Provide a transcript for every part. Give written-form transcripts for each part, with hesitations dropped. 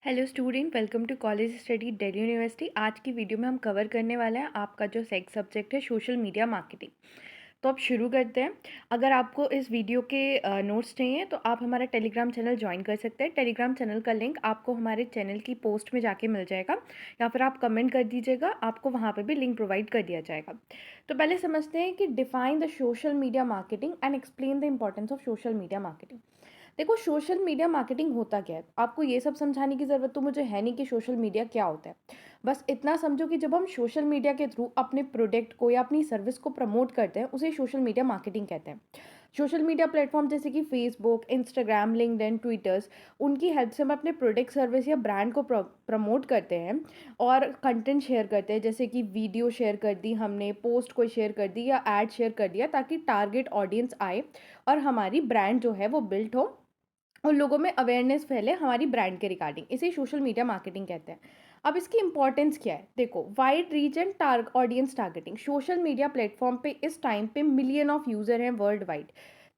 Hello student, welcome to college study Delhi University. आज की video में हम कवर करने वाले हैं आपका जो सेक्स सब्जेक्ट है सोशल मीडिया मार्केटिंग। तो अब शुरू करते हैं। अगर आपको इस वीडियो के नोट्स चाहिए तो आप हमारा टेलीग्राम चैनल ज्वाइन कर सकते हैं। टेलीग्राम चैनल का लिंक आपको हमारे चैनल की पोस्ट में जाके मिल जाएगा, या फिर आप कमेंट कर दीजिएगा, आपको वहाँ पे भी लिंक प्रोवाइड कर दिया जाएगा। तो पहले समझते हैं कि define the social media marketing and explain the importance of social media marketing. देखो, सोशल मीडिया मार्केटिंग होता क्या है, आपको ये सब समझाने की ज़रूरत तो मुझे है नहीं कि सोशल मीडिया क्या होता है। बस इतना समझो कि जब हम सोशल मीडिया के थ्रू अपने प्रोडक्ट को या अपनी सर्विस को प्रमोट करते हैं, उसे सोशल मीडिया मार्केटिंग कहते हैं। सोशल मीडिया प्लेटफॉर्म जैसे कि फेसबुक, इंस्टाग्राम, लिंक्डइन, ट्विटर्स, उनकी हेल्प से हम अपने प्रोडक्ट, सर्विस या ब्रांड को प्रमोट करते हैं और कंटेंट शेयर करते हैं। जैसे कि वीडियो शेयर कर दी हमने, पोस्ट कोई शेयर कर दी या एड शेयर कर दिया, ताकि टारगेट ऑडियंस आए और हमारी ब्रांड जो है वो बिल्ड हो और लोगों में अवेयरनेस फैले हमारी ब्रांड के रिगार्डिंग। इसे सोशल मीडिया मार्केटिंग कहते हैं। अब इसकी इंपॉर्टेंस क्या है, देखो, wide reach and audience targeting. Social media platform पे इस टाइम पे मिलियन ऑफ यूज़र हैं वर्ल्ड वाइड।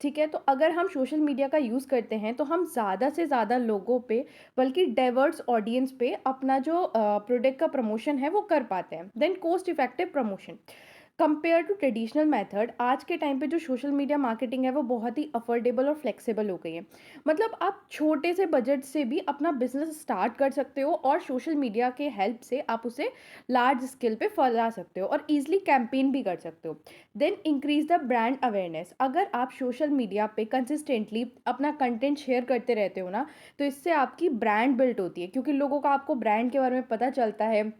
ठीक है, तो अगर हम सोशल मीडिया का यूज़ करते हैं तो हम ज़्यादा से ज़्यादा लोगों पे, बल्कि डाइवर्स ऑडियंस पे अपना जो प्रोडक्ट का प्रमोशन है वो कर पाते हैं। Then cost effective promotion compare to traditional method. आज के टाइम पे जो सोशल मीडिया मार्केटिंग है वो बहुत ही अफोर्डेबल और फ्लेक्सिबल हो गई है। मतलब आप छोटे से बजट से भी अपना बिजनेस स्टार्ट कर सकते हो और सोशल मीडिया के हेल्प से आप उसे लार्ज स्केल पे फैला सकते हो और इजीली कैंपेन भी कर सकते हो। Then increase the brand awareness. अगर आप सोशल मीडिया पे कंसिस्टेंटली अपना कंटेंट शेयर करते रहते हो ना, तो इससे आपकी ब्रांड बिल्ड होती है, क्योंकि लोगों को आपको ब्रांड के बारे में पता चलता है।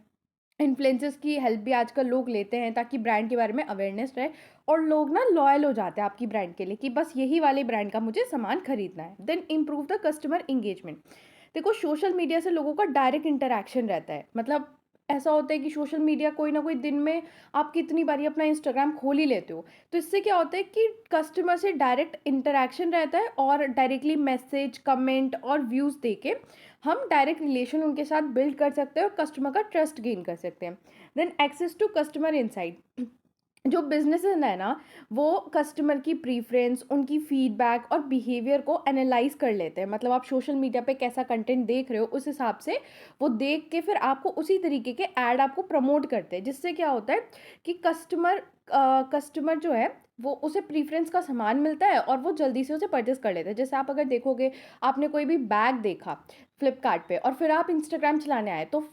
इन्फ्लुएंसर्स की हेल्प भी आजकल लोग लेते हैं ताकि ब्रांड के बारे में अवेयरनेस रहे और लोग ना लॉयल हो जाते हैं आपकी ब्रांड के लिए कि बस यही वाले ब्रांड का मुझे सामान खरीदना है। Then improve the customer engagement. देखो, सोशल मीडिया से लोगों का डायरेक्ट इंटरैक्शन रहता है। मतलब ऐसा होता है कि सोशल मीडिया कोई ना कोई दिन में आप कितनी बारी अपना इंस्टाग्राम खोल ही लेते हो। तो इससे क्या होता है कि कस्टमर से डायरेक्ट इंटरैक्शन रहता है और डायरेक्टली मैसेज, कमेंट और व्यूज़ देके हम डायरेक्ट रिलेशन उनके साथ बिल्ड कर सकते हैं और कस्टमर का ट्रस्ट गेन कर सकते हैं। Then access to customer insight. जो बिजनेसेस है ना, वो कस्टमर की प्रीफरेंस, उनकी फीडबैक और बिहेवियर को एनालाइज कर लेते हैं। मतलब आप सोशल मीडिया पे कैसा कंटेंट देख रहे हो, उस हिसाब से वो देख के फिर आपको उसी तरीके के ऐड आपको प्रमोट करते हैं, जिससे क्या होता है कि कस्टमर जो है वो उसे प्रीफरेंस का सामान मिलता है और वो जल्दी से उसे परचेस कर लेते हैं। जैसे आप अगर देखोगे, आपने कोई भी बैग देखा फ्लिपकार्ट पे और फिर आप इंस्टाग्राम चलाने आए, तो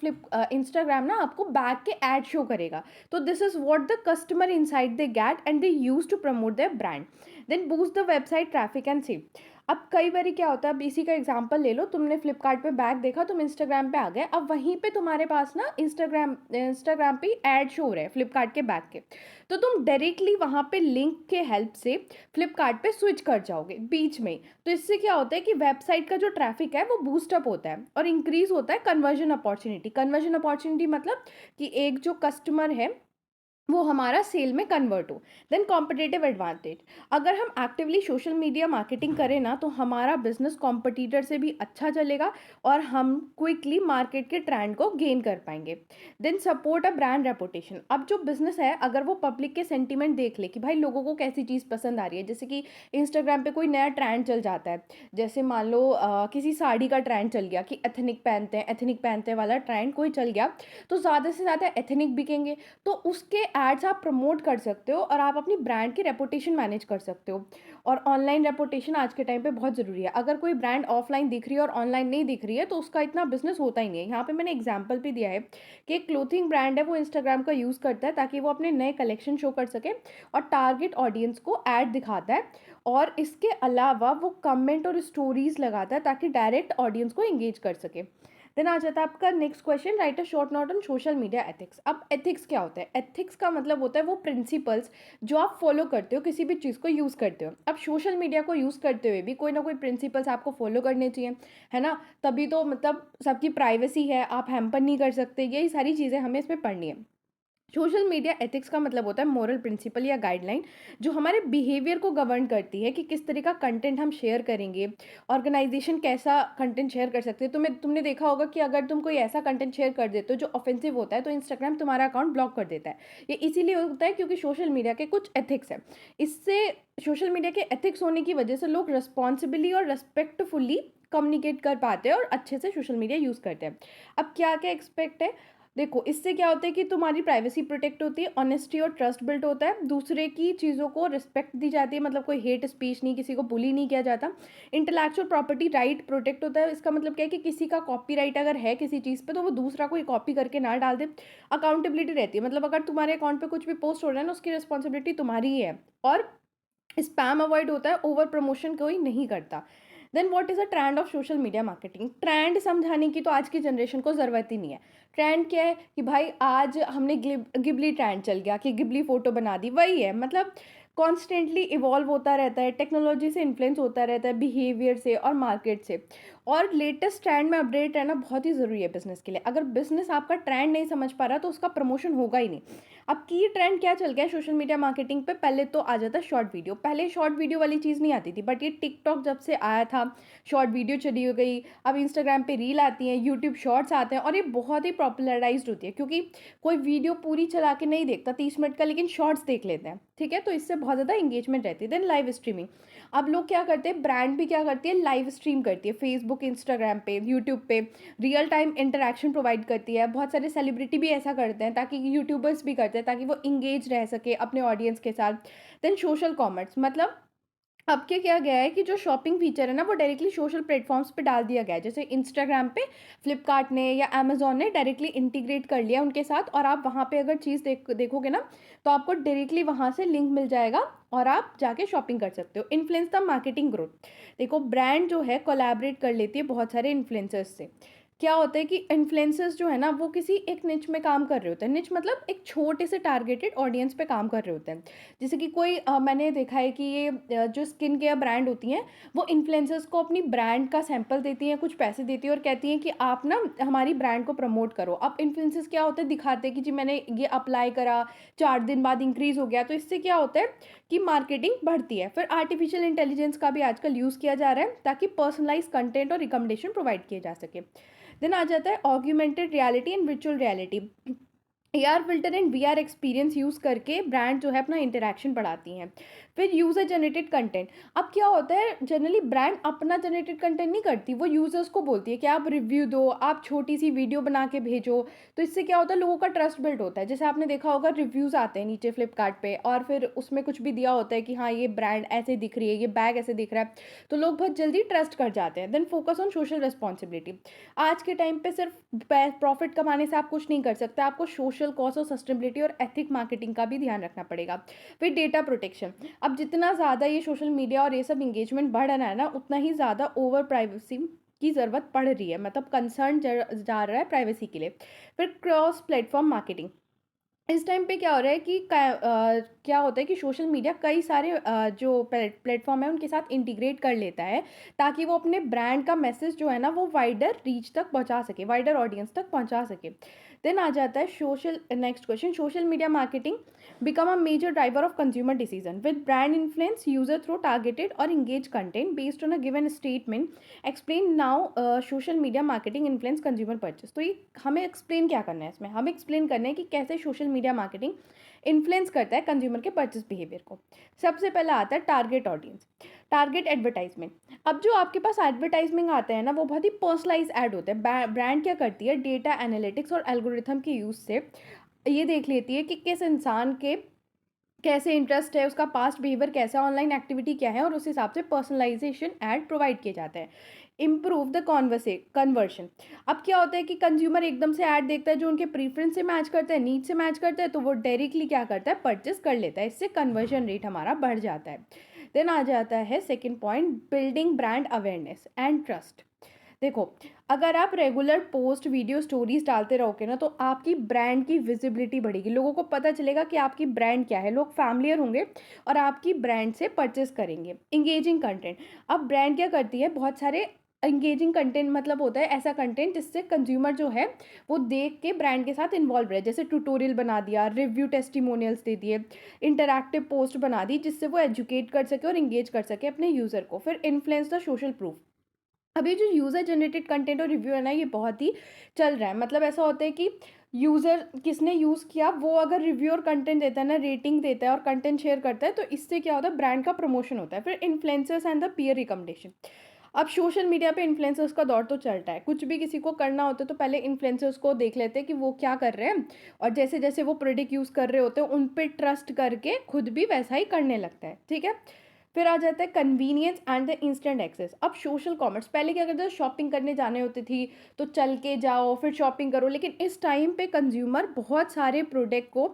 इंस्टाग्राम ना आपको बैग के ऐड शो करेगा। तो this is what the customer insight they get and they use to promote their brand. Then boost the website traffic and save. अब कई बार क्या होता है, अब इसी का एग्जांपल ले लो, तुमने फ्लिपकार्ट पे बैग देखा, तुम इंस्टाग्राम पे आ गए, अब वहीं पे तुम्हारे पास ना इंस्टाग्राम पे ऐड शो हो रहे हैं फ्लिपकार्ट के बैग के। तो तुम डायरेक्टली वहाँ पे लिंक के हेल्प से फ्लिपकार्ट पे स्विच कर जाओगे बीच में। तो इससे क्या होता है कि वेबसाइट का जो ट्रैफिक है वो बूस्टअप होता है और इंक्रीज होता है कन्वर्जन अपॉर्चुनिटी। कन्वर्जन अपॉर्चुनिटी मतलब कि एक जो कस्टमर है वो हमारा सेल में कन्वर्ट हो। Then competitive advantage. अगर हम एक्टिवली सोशल मीडिया मार्केटिंग करें ना, तो हमारा बिजनेस कॉम्पिटिटर से भी अच्छा चलेगा और हम क्विकली मार्केट के ट्रेंड को गेन कर पाएंगे। Then support a brand reputation. अब जो बिजनेस है, अगर वो पब्लिक के सेंटीमेंट देख ले कि भाई लोगों को कैसी चीज़ पसंद आ रही है, जैसे कि इंस्टाग्राम पे कोई नया ट्रेंड चल जाता है, जैसे मान लो किसी साड़ी का ट्रेंड चल गया कि एथनिक पहनते हैं वाला ट्रेंड कोई चल गया, तो ज़्यादा से ज़्यादा एथनिक बिकेंगे। तो उसके एड्स आप प्रमोट कर सकते हो और आप अपनी ब्रांड की रेपुटेशन मैनेज कर सकते हो। और ऑनलाइन रेपुटेशन आज के टाइम पे बहुत ज़रूरी है। अगर कोई ब्रांड ऑफलाइन दिख रही है और ऑनलाइन नहीं दिख रही है, तो उसका इतना बिजनेस होता ही नहीं है। यहाँ पे मैंने एग्जांपल भी दिया है कि एक क्लोथिंग ब्रांड है, वो इंस्टाग्राम का यूज़ करता है ताकि वो अपने नए कलेक्शन शो कर सके और टारगेट ऑडियंस को ऐड दिखाता है। और इसके अलावा वो कमेंट और स्टोरीज लगाता है ताकि डायरेक्ट ऑडियंस को एंगेज कर सके। देन आ जाता है आपका next question, right a short note on social media ethics. अब एथिक्स क्या होता है? एथिक्स का मतलब होता है वो प्रिंसिपल्स जो आप फॉलो करते हो किसी भी चीज़ को यूज़ करते हो। अब सोशल मीडिया को यूज़ करते हुए भी कोई ना कोई प्रिंसिपल्स आपको फॉलो करने चाहिए, है ना? तभी तो मतलब सबकी प्राइवेसी है, आप हैम्पर नहीं कर सकते। यही सारी चीज़ें हमें इसमें पढ़नी है। सोशल मीडिया एथिक्स का मतलब होता है मोरल प्रिंसिपल या गाइडलाइन जो हमारे बिहेवियर को गवर्न करती है कि किस तरह का कंटेंट हम शेयर करेंगे, ऑर्गेनाइजेशन कैसा कंटेंट शेयर कर सकते हैं। तुमने देखा होगा कि अगर तुम कोई ऐसा कंटेंट शेयर कर देते हो जो ऑफेंसिव होता है, तो इंस्टाग्राम तुम्हारा अकाउंट ब्लॉक कर देता है। ये इसीलिए होता है क्योंकि सोशल मीडिया के कुछ एथिक्स हैं। इससे सोशल मीडिया के एथिक्स होने की वजह से लोग रिस्पॉन्सिबली और रेस्पेक्टफुली कम्युनिकेट कर पाते हैं और अच्छे से सोशल मीडिया यूज़ करते हैं। अब क्या क्या एक्सपेक्ट है, देखो इससे क्या होता है कि तुम्हारी प्राइवेसी प्रोटेक्ट होती है, ऑनेस्टी और ट्रस्ट बिल्ड होता है, दूसरे की चीज़ों को रिस्पेक्ट दी जाती है, मतलब कोई हेट स्पीच नहीं, किसी को बुली नहीं किया जाता। इंटेलेक्चुअल प्रॉपर्टी राइट प्रोटेक्ट होता है, इसका मतलब क्या है कि किसी का कॉपीराइट अगर है किसी चीज़ पे तो वो दूसरा कोई कॉपी करके ना डाल दे। अकाउंटेबिलिटी रहती है, मतलब अगर तुम्हारे अकाउंट पे कुछ भी पोस्ट हो रहा है ना, उसकी रिस्पॉन्सिबिलिटी तुम्हारी ही है। और स्पैम अवॉइड होता है, ओवर प्रमोशन कोई नहीं करता। Then what is a trend of social media marketing? Trend समझाने की तो आज की जनरेशन को ज़रूरत ही नहीं है। ट्रेंड क्या है कि भाई आज हमने गिबली ट्रेंड चल गया कि गिबली फ़ोटो बना दी, वही है। मतलब कॉन्स्टेंटली इवॉल्व होता रहता है, टेक्नोलॉजी से इन्फ्लुएंस होता रहता है, बिहेवियर से और मार्केट से। और लेटेस्ट ट्रेंड में अपडेट रहना बहुत ही ज़रूरी है बिज़नेस के लिए। अगर बिज़नेस आपका ट्रेंड नहीं समझ पा रहा तो उसका प्रमोशन होगा ही नहीं। अब की ट्रेंड क्या चल गया है सोशल मीडिया मार्केटिंग पे? पहले तो आ जाता है शॉर्ट वीडियो। पहले शॉर्ट वीडियो वाली चीज़ नहीं आती थी, बट ये टिकटॉक जब से आया था, शॉर्ट वीडियो चली हो गई। अब इंस्टाग्राम पे रील आती हैं, यूट्यूब शॉर्ट्स आते हैं और ये बहुत ही पॉपुलराइज्ड होती है, क्योंकि कोई वीडियो पूरी चला के नहीं देखता 30 मिनट का, लेकिन शॉर्ट्स देख लेते हैं, ठीक है? तो इससे बहुत ज़्यादा इंगेजमेंट रहती है। Then live streaming. अब लोग क्या करते हैं, ब्रांड भी क्या करती है, लाइव स्ट्रीम करती है, फेसबुक, इंस्टाग्राम पे, यूट्यूब पे रियल टाइम इंटरेक्शन प्रोवाइड करती है। बहुत सारे सेलिब्रिटी भी ऐसा करते हैं, ताकि यूट्यूबर्स भी करते हैं ताकि वो इंगेज रह सके अपने ऑडियंस के साथ। देन सोशल कॉमर्स, मतलब अब क्या गया है कि जो शॉपिंग फीचर है ना, वो डायरेक्टली सोशल प्लेटफॉर्म्स पे डाल दिया गया है। जैसे इंस्टाग्राम पे फ्लिपकार्ट ने या अमेजोन ने डायरेक्टली इंटीग्रेट कर लिया उनके साथ, और आप वहाँ पे अगर चीज़ देखोगे ना, तो आपको डायरेक्टली वहाँ से लिंक मिल जाएगा और आप जाके शॉपिंग कर सकते हो। Influence the marketing growth. देखो ब्रांड जो है कोलैबोरेट कर लेती है बहुत सारे इन्फ्लुएंसर्स से। क्या होता है कि इन्फ्लुएंसर्स जो है ना, वो किसी एक निच में काम कर रहे होते हैं। निच मतलब एक छोटे से टारगेटेड ऑडियंस पे काम कर रहे होते हैं। जैसे कि कोई मैंने देखा है कि ये जो स्किन केयर ब्रांड होती हैं, वो इन्फ्लुएंसर्स को अपनी ब्रांड का सैंपल देती हैं, कुछ पैसे देती हैं और कहती हैं कि आप ना हमारी ब्रांड को प्रमोट करो। अब इन्फ्लुएंसर्स क्या होता है, दिखाते हैं कि जी मैंने ये अप्लाई करा, 4 दिन बाद इंक्रीज हो गया। तो इससे क्या होता है कि मार्केटिंग बढ़ती है। फिर आर्टिफिशियल इंटेलिजेंस का भी आजकल यूज़ किया जा रहा है, ताकि पर्सनलाइज कंटेंट और रिकमेंडेशन प्रोवाइड किए जा सके। देन आ जाता है augmented reality and virtual reality. AR filter and VR experience use करके ब्रांड जो है अपना इंटरेक्शन बढ़ाती हैं। फिर यूज़र जनरेटेड कंटेंट। अब क्या होता है, जनरली ब्रांड अपना जनरेटेड कंटेंट नहीं करती, वो यूज़र्स को बोलती है कि आप रिव्यू दो, आप छोटी सी वीडियो बना के भेजो। तो इससे क्या होता है, लोगों का ट्रस्ट बिल्ड होता है। जैसे आपने देखा होगा, रिव्यूज़ आते हैं नीचे फ्लिपकार्ट पे, और फिर उसमें कुछ भी दिया होता है कि हाँ ये ब्रांड ऐसे दिख रही है, ये बैग ऐसे दिख रहा है, तो लोग बहुत जल्दी ट्रस्ट कर जाते हैं। Then focus on social responsibility. आज के टाइम पे सिर्फ प्रॉफिट कमाने से आप कुछ नहीं कर सकते, आपको सोशल कॉज और सस्टेनेबिलिटी और एथिक मार्केटिंग का भी ध्यान रखना पड़ेगा। फिर डेटा प्रोटेक्शन। अब जितना ज़्यादा ये सोशल मीडिया और ये सब इंगेजमेंट बढ़ रहा है ना, उतना ही ज़्यादा ओवर प्राइवेसी की ज़रूरत पड़ रही है, मतलब कंसर्न जा रहा है प्राइवेसी के लिए। फिर क्रॉस प्लेटफॉर्म मार्केटिंग। इस टाइम पे क्या हो रहा है कि क्या होता है कि सोशल मीडिया कई सारे जो प्लेटफॉर्म है उनके साथ इंटीग्रेट कर लेता है, ताकि वो अपने ब्रांड का मैसेज जो है ना, वो वाइडर रीच तक पहुंचा सके, वाइडर ऑडियंस तक पहुंचा सके। देन आ जाता है next question, social media marketing become a major driver of consumer decision with brand influence user through targeted और engage content based on a given statement. Explain now social media marketing influence consumer purchase. तो ये हमें explain क्या करना है, इसमें हमें explain करना है कि कैसे सोशल मीडिया मार्केटिंग इन्फ्लुएंस करता है कंज्यूमर के परचेस बिहेवियर को। सबसे पहला आता है टारगेट ऑडियंस, टारगेट एडवर्टाइजमेंट। अब जो आपके पास एडवर्टाइजमेंट आते हैं ना, वो बहुत ही पर्सनलाइज ऐड होते हैं। ब्रांड क्या करती है, डेटा एनालिटिक्स और एल्गोरिथम के यूज़ से ये देख लेती है कि किस इंसान के कैसे इंटरेस्ट है, उसका पास्ट बिहेवियर कैसा है, ऑनलाइन एक्टिविटी क्या है, और उस हिसाब से पर्सनलाइजेशन ऐड प्रोवाइड किए जाते हैं। Improve the conversion. अब क्या होता है कि कंज्यूमर एकदम से ऐड देखता है जो उनके प्रीफरेंस से मैच करता है, नीड से मैच करता है, तो वो डायरेक्टली क्या करता है, परचेस कर लेता है। इससे कन्वर्जन रेट हमारा बढ़ जाता है। देन आ जाता है second point, building brand awareness and trust. देखो, अगर आप रेगुलर पोस्ट वीडियो स्टोरीज डालते रहोगे ना, तो आपकी ब्रांड की विजिबिलिटी बढ़ेगी, लोगों को पता चलेगा कि आपकी ब्रांड क्या है, लोग फैमिलियर होंगे और आपकी ब्रांड से परचेस करेंगे। Engaging content. अब ब्रांड क्या करती है, बहुत सारे इंगेजिंग कंटेंट, मतलब होता है ऐसा कंटेंट जिससे कंज्यूमर जो है वो देख के ब्रांड के साथ इन्वॉल्व रहे। जैसे ट्यूटोरियल बना दिया, रिव्यू टेस्टिमोनियल्स दे दिए, इंटरैक्टिव पोस्ट बना दी, जिससे वो एजुकेट कर सके और इंगेज कर सके अपने यूज़र को। फिर इन्फ्लुएंस द सोशल प्रूफ। अभी जो यूज़र जनरेटेड कंटेंट और रिव्यू है ना, ये बहुत ही चल रहा है। मतलब ऐसा होता है कि यूज़र किसने यूज़ किया, वो अगर रिव्यू और कंटेंट देता है ना, रेटिंग देता है और कंटेंट शेयर करता है, तो इससे क्या होता है, ब्रांड का प्रमोशन होता है। फिर influencers and the peer recommendation. अब सोशल मीडिया पे इन्फ्लुएंसर्स का दौर तो चलता है, कुछ भी किसी को करना होता है तो पहले इन्फ्लुएंसर्स को देख लेते हैं कि वो क्या कर रहे हैं, और जैसे जैसे वो प्रोडक्ट यूज़ कर रहे होते हैं उन पे ट्रस्ट करके खुद भी वैसा ही करने लगता है, ठीक है। फिर आ जाता है convenience and the instant access. अब सोशल कॉमर्स, पहले क्या करते थे, शॉपिंग करने जाने होती थी तो चल के जाओ फिर शॉपिंग करो, लेकिन इस टाइम पे कंज्यूमर बहुत सारे प्रोडक्ट को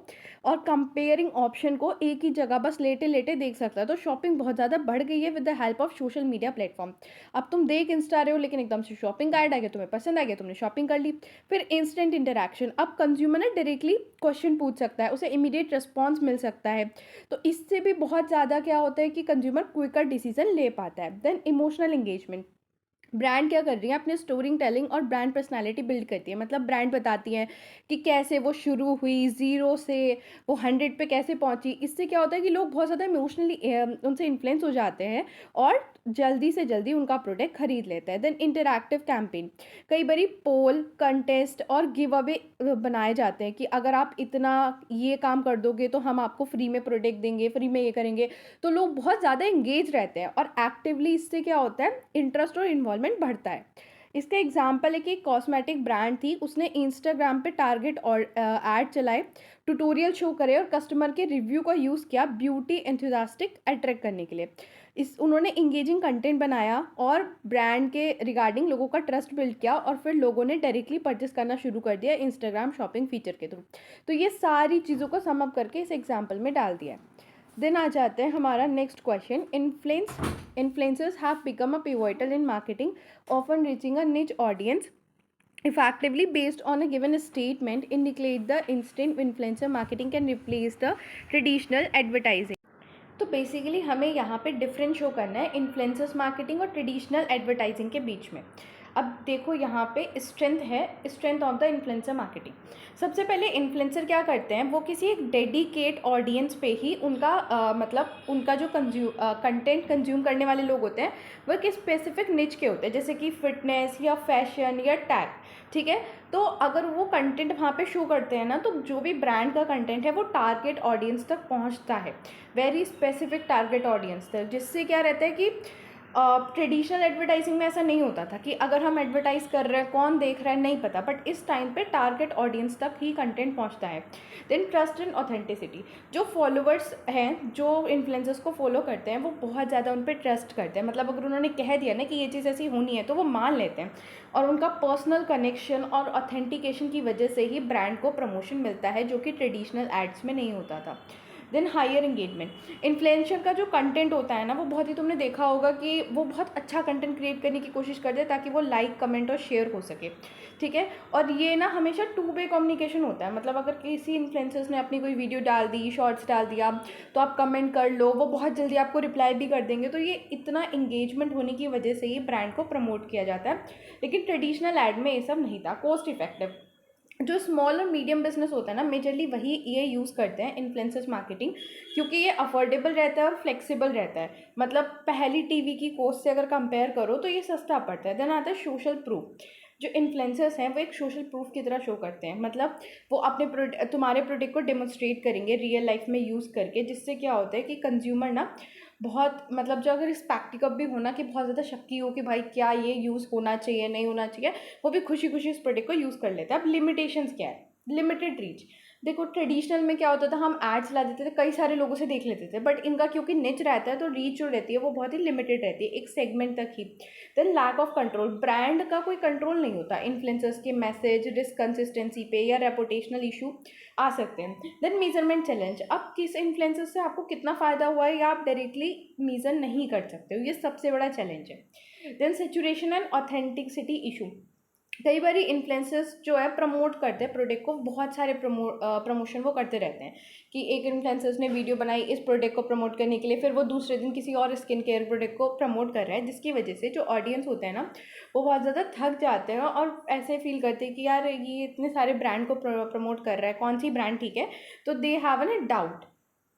और कंपेयरिंग ऑप्शन को एक ही जगह बस लेटे लेटे देख सकता है, तो शॉपिंग बहुत ज़्यादा बढ़ गई है with the help of social media platform. अब तुम देख इंस्टा रहे हो लेकिन एकदम से शॉपिंग का ऐड आ गया, तुम्हें पसंद आ गया, तुमने शॉपिंग कर ली। फिर इंस्टेंट इंटरैक्शन, अब कंज्यूमर ना डायरेक्टली क्वेश्चन पूछ सकता है, उसे इमीडिएट रिस्पॉन्स मिल सकता है, तो इससे भी बहुत ज़्यादा क्या होता है कि कंज्यूमर क्विकर डिसीजन ले पाता है। देन इमोशनल एंगेजमेंट, ब्रांड क्या कर रही है, अपने स्टोरी टेलिंग और ब्रांड पर्सनालिटी बिल्ड करती है, मतलब ब्रांड बताती है कि कैसे वो शुरू हुई ज़ीरो से, वो 100 पे कैसे पहुंची। इससे क्या होता है कि लोग बहुत ज़्यादा इमोशनली उनसे इन्फ्लुएंस हो जाते हैं और जल्दी से जल्दी उनका प्रोडक्ट खरीद लेते हैं। देन इंटरैक्टिव कैंपेन, कई बारी पोल कंटेस्ट और गिव अवे बनाए जाते हैं कि अगर आप इतना ये काम कर दोगे तो हम आपको फ्री में प्रोडक्ट देंगे, फ्री में ये करेंगे, तो लोग बहुत ज़्यादा इंगेज रहते हैं और एक्टिवली, इससे क्या होता है इंटरेस्ट और इन्वॉल्वमेंट बढ़ता है। इसका एग्जाम्पल है कि कॉस्मेटिक ब्रांड थी, उसने इंस्टाग्राम पे टारगेट और ऐड चलाए, ट्यूटोरियल शो करे और कस्टमर के रिव्यू का यूज़ किया ब्यूटी एंथुसियास्टिक अट्रैक्ट करने के लिए। इस उन्होंने इंगेजिंग कंटेंट बनाया और ब्रांड के रिगार्डिंग लोगों का ट्रस्ट बिल्ड किया, और फिर लोगों ने डायरेक्टली परचेस करना शुरू कर दिया इंस्टाग्राम शॉपिंग फीचर के थ्रू। तो ये सारी चीज़ों को सम अप करके इस एग्जाम्पल में डाल दिया है। देन आ जाते हैं हमारा next question, influencers have become a pivotal in marketing, often reaching अ निच audience effectively based on a given statement indicate the instant influencer marketing can replace the traditional advertising। तो बेसिकली हमें यहाँ पे डिफरेंस शो करना है influencers marketing और traditional advertising के बीच में। अब देखो यहाँ पे स्ट्रेंथ है, strength of the influencer marketing. सबसे पहले इन्फ्लुएंसर क्या करते हैं, वो किसी एक डेडिकेट ऑडियंस पे ही उनका मतलब उनका जो कंटेंट कंज्यूम करने वाले लोग होते हैं वो एक स्पेसिफिक निच के होते हैं, जैसे कि फिटनेस या फैशन या टैग, ठीक है। तो अगर वो कंटेंट वहाँ पे शो करते हैं ना, तो जो भी ब्रांड का कंटेंट है वो टारगेट ऑडियंस तक पहुँचता है, वेरी स्पेसिफिक टारगेट ऑडियंस तक। जिससे क्या रहता है कि ट्रेडिशनल एडवर्टाइजिंग में ऐसा नहीं होता था कि अगर हम एडवर्टाइज कर रहे हैं कौन देख रहा है नहीं पता, बट इस टाइम पे टारगेट ऑडियंस तक ही कंटेंट पहुंचता है। देन ट्रस्ट एंड ऑथेंटिसिटी, जो फॉलोअर्स हैं जो इन्फ्लुएंसर्स को फॉलो करते हैं वो बहुत ज़्यादा उन पर ट्रस्ट करते हैं, मतलब अगर उन्होंने कह दिया ना कि ये चीज़ ऐसी होनी है तो वो मान लेते हैं, और उनका पर्सनल कनेक्शन और ऑथेंटिकेशन की वजह से ही ब्रांड को प्रमोशन मिलता है, जो कि ट्रेडिशनल एड्स में नहीं होता था। देन हायर एंगेजमेंट, इन्फ्लुएंसर का जो कंटेंट होता है ना वो बहुत ही, तुमने देखा होगा कि वो बहुत अच्छा कंटेंट क्रिएट करने की कोशिश करते हैं ताकि वो लाइक कमेंट और शेयर हो सके, ठीक है। और ये ना हमेशा 2 वे कम्युनिकेशन होता है, मतलब अगर किसी इन्फ्लुएंसर्स ने अपनी कोई वीडियो डाल दी, शॉर्ट्स डाल दिया, तो आप कमेंट कर लो, वो बहुत जल्दी आपको रिप्लाई भी कर देंगे, तो ये इतना इंगेजमेंट होने की वजह से ही ब्रांड को प्रमोट किया जाता है। लेकिन ट्रेडिशनल एड में ये सब नहीं था। कॉस्ट इफेक्टिव, जो स्मॉल और मीडियम बिजनेस होता है ना, मेजरली वही ये यूज़ करते हैं इन्फ्लुएंसर्स मार्केटिंग, क्योंकि ये अफोर्डेबल रहता है और फ्लेक्सिबल रहता है, मतलब पहली टीवी की कॉस्ट से अगर कंपेयर करो तो ये सस्ता पड़ता है। देन आता है सोशल प्रूफ, जो इन्फ्लुएंसर्स हैं वो एक सोशल प्रूफ की तरह शो करते हैं, मतलब वो अपने तुम्हारे प्रोडक्ट को डेमोन्स्ट्रेट करेंगे रियल लाइफ में यूज़ करके, जिससे क्या होता है कि कंज्यूमर ना बहुत, मतलब जो अगर इस प्रैक्टिकल भी होना कि बहुत ज़्यादा शक्की हो कि भाई क्या ये यूज़ होना चाहिए नहीं होना चाहिए, वो भी खुशी खुशी उस प्रोडक्ट को यूज़ कर लेते हैं। अब लिमिटेशंस क्या है, लिमिटेड रीच, देखो ट्रेडिशनल में क्या होता था, हम एड्स ला देते थे, कई सारे लोगों से देख लेते थे, बट इनका क्योंकि निच रहता है तो रीच जो रहती है वो बहुत ही लिमिटेड रहती है, एक सेगमेंट तक ही। Then lack of control, brand का कोई कंट्रोल नहीं होता, इन्फ्लुएंसर्स के मैसेज रिस्क कंसिस्टेंसी पे या रेपुटेशनल इशू आ सकते हैं। देन मेजरमेंट चैलेंज, अब किस इन्फ्लुएंसर से आपको कितना फ़ायदा हुआ है या आप डायरेक्टली मेजर नहीं कर सकते हो, ये सबसे बड़ा चैलेंज है। Then saturation and authenticity issue, कई बार इन्फ्लुएंसर्स जो है प्रमोट करते हैं प्रोडक्ट को, बहुत सारे प्रमोशन वो करते रहते हैं कि एक इन्फ्लुएंसर्स ने वीडियो बनाई इस प्रोडक्ट को प्रमोट करने के लिए, फिर वो दूसरे दिन किसी और स्किन केयर प्रोडक्ट को प्रमोट कर रहा है, जिसकी वजह से जो ऑडियंस होते हैं ना वो बहुत ज़्यादा थक जाते हैं और ऐसे फील करते हैं कि यार ये इतने सारे ब्रांड को प्रमोट कर रहा है, कौन सी ब्रांड ठीक है, तो they have an doubt.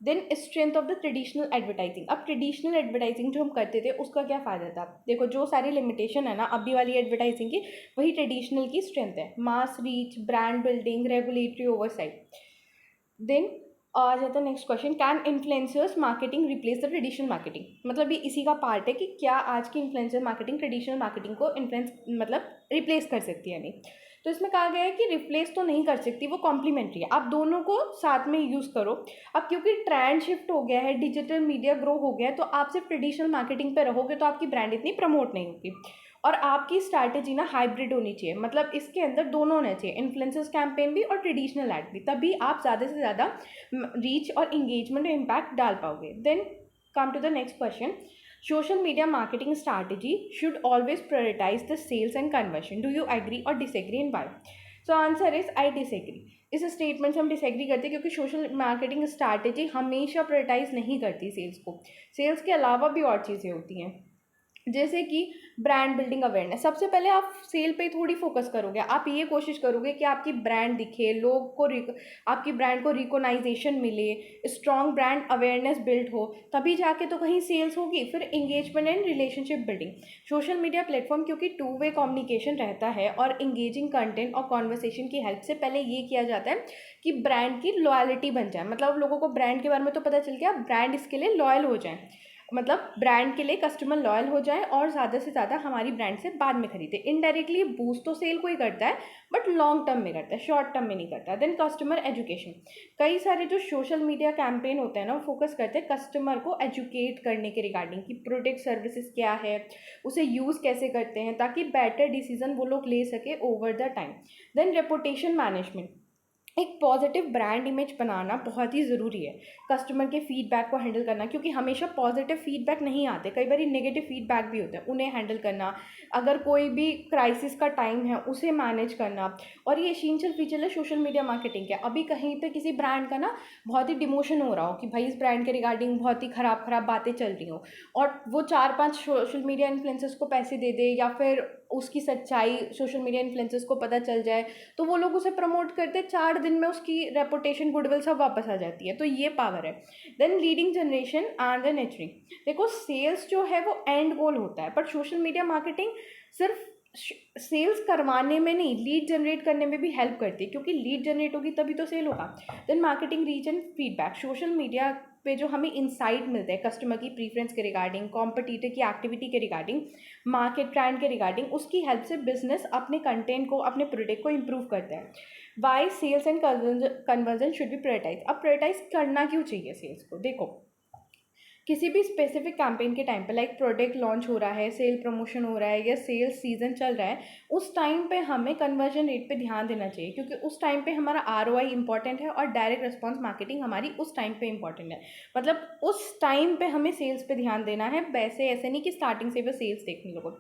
Then strength of the traditional advertising, अब ट्रेडिशनल एडवर्टाइजिंग जो हम करते थे उसका क्या फ़ायदा था, देखो जो सारी लिमिटेशन है ना अभी वाली एडवर्टाइजिंग की, वही ट्रेडिशनल की स्ट्रेंथ है, mass reach, brand building, regulatory oversight. Then आ जाता है next question, can influencers marketing replace the traditional marketing? मतलब ये इसी का पार्ट है कि क्या आज की इन्फ्लुएंसर मार्केटिंग ट्रेडिशनल मार्केटिंग को इन्फ्लुएंस मतलब रिप्लेस कर सकती है? नहीं। तो इसमें कहा गया है कि रिप्लेस तो नहीं कर सकती, वो कॉम्प्लीमेंट्री है, आप दोनों को साथ में यूज़ करो। अब क्योंकि ट्रेंड शिफ्ट हो गया है, डिजिटल मीडिया ग्रो हो गया है, तो आप सिर्फ ट्रेडिशनल मार्केटिंग पे रहोगे तो आपकी ब्रांड इतनी प्रमोट नहीं होगी। और आपकी स्ट्रैटेजी ना हाइब्रिड होनी चाहिए, मतलब इसके अंदर दोनों होने चाहिए, इन्फ्लुएंसर्स कैंपेन भी और ट्रेडिशनल एड भी, तभी आप ज़्यादा से ज़्यादा रीच और इंगेजमेंट और इम्पैक्ट डाल पाओगे। Then come to the next question, social media marketing strategy should always prioritize the sales and conversion. Do you agree or disagree and why? So answer is I disagree. इस statement से हम disagree करते हैं क्योंकि social marketing strategy हमेशा prioritise नहीं करती sales को। सेल्स के अलावा भी और चीज़ें होती हैं, जैसे कि ब्रांड बिल्डिंग अवेयरनेस। सबसे पहले आप सेल पे थोड़ी फोकस करोगे, आप ये कोशिश करोगे कि आपकी ब्रांड दिखे, लोग को आपकी ब्रांड को रिकॉग्नाइजेशन मिले, स्ट्रॉन्ग ब्रांड अवेयरनेस बिल्ड हो, तभी जाके तो कहीं सेल्स होगी। फिर engagement and relationship building. Social media platform क्योंकि टू वे कम्युनिकेशन रहता है और इंगेजिंग कंटेंट और कॉन्वर्सेशन की हेल्प से पहले ये किया जाता है कि ब्रांड की लॉयल्टी बन जाए, मतलब लोगों को ब्रांड के बारे में तो पता चल गया, ब्रांड इसके लिए लॉयल हो जाए, मतलब ब्रांड के लिए कस्टमर लॉयल हो जाए और ज़्यादा से ज़्यादा हमारी ब्रांड से बाद में खरीदे। इनडायरेक्टली बूस्ट तो सेल को ही करता है, बट लॉन्ग टर्म में करता है, शॉर्ट टर्म में नहीं करता। Then customer education. कई सारे जो सोशल मीडिया कैंपेन होते हैं ना, वो फोकस करते हैं कस्टमर को एजुकेट करने के रिगार्डिंग कि प्रोडक्ट सर्विसेज क्या है, उसे यूज़ कैसे करते हैं, ताकि बेटर डिसीजन वो लोग ले सके over the time. Then reputation management. एक पॉजिटिव ब्रांड इमेज बनाना बहुत ही ज़रूरी है, कस्टमर के फीडबैक को हैंडल करना, क्योंकि हमेशा पॉजिटिव फीडबैक नहीं आते, कई बार नेगेटिव फीडबैक भी होते हैं, उन्हें हैंडल करना, अगर कोई भी क्राइसिस का टाइम है उसे मैनेज करना। और ये एसेंशियल फीचर है सोशल मीडिया मार्केटिंग के। अभी कहीं पे किसी ब्रांड का ना बहुत ही डिमोशन हो रहा हो कि भाई इस ब्रांड के रिगार्डिंग बहुत ही ख़राब ख़राब बातें चल रही हो, और वो 4-5 सोशल मीडिया इन्फ्लुएंसर्स को पैसे दे दे, या फिर उसकी सच्चाई सोशल मीडिया इन्फ्लुएंसर्स को पता चल जाए, तो वो लोग उसे प्रमोट करते, 4 दिन में उसकी रेपुटेशन गुडविल सब वापस आ जाती है। तो ये पावर है। Then leading generation and the nurturing. देखो सेल्स जो है वो एंड गोल होता है, बट सोशल मीडिया मार्केटिंग सिर्फ सेल्स करवाने में नहीं, लीड जनरेट करने में भी हेल्प करती है, क्योंकि लीड जनरेट होगी तभी तो सेल होगा। Then marketing reach and feedback. Social media पे जो हमें इंसाइट मिलते हैं कस्टमर की प्रीफरेंस के रिगार्डिंग, कॉम्पिटिटर की एक्टिविटी के रिगार्डिंग, मार्केट ट्रेंड के रिगार्डिंग, उसकी हेल्प से बिजनेस अपने कंटेंट को, अपने प्रोडक्ट को इम्प्रूव करता है। Why sales and conversion should be prioritize. अब प्रायोरिटाइज करना क्यों चाहिए सेल्स को? देखो, किसी भी स्पेसिफिक कैंपेन के टाइम पे, लाइक प्रोडक्ट लॉन्च हो रहा है, सेल प्रमोशन हो रहा है, या सेल्स सीजन चल रहा है, उस टाइम पे हमें कन्वर्जन रेट पे ध्यान देना चाहिए, क्योंकि उस टाइम पे हमारा ROI इंपॉर्टेंट है और डायरेक्ट रिस्पॉन्स मार्केटिंग हमारी उस टाइम पे इंपॉर्टेंट है। मतलब उस टाइम पे हमें सेल्स पे ध्यान देना है, वैसे ऐसे नहीं कि स्टार्टिंग से वो सेल्स देखने लगो।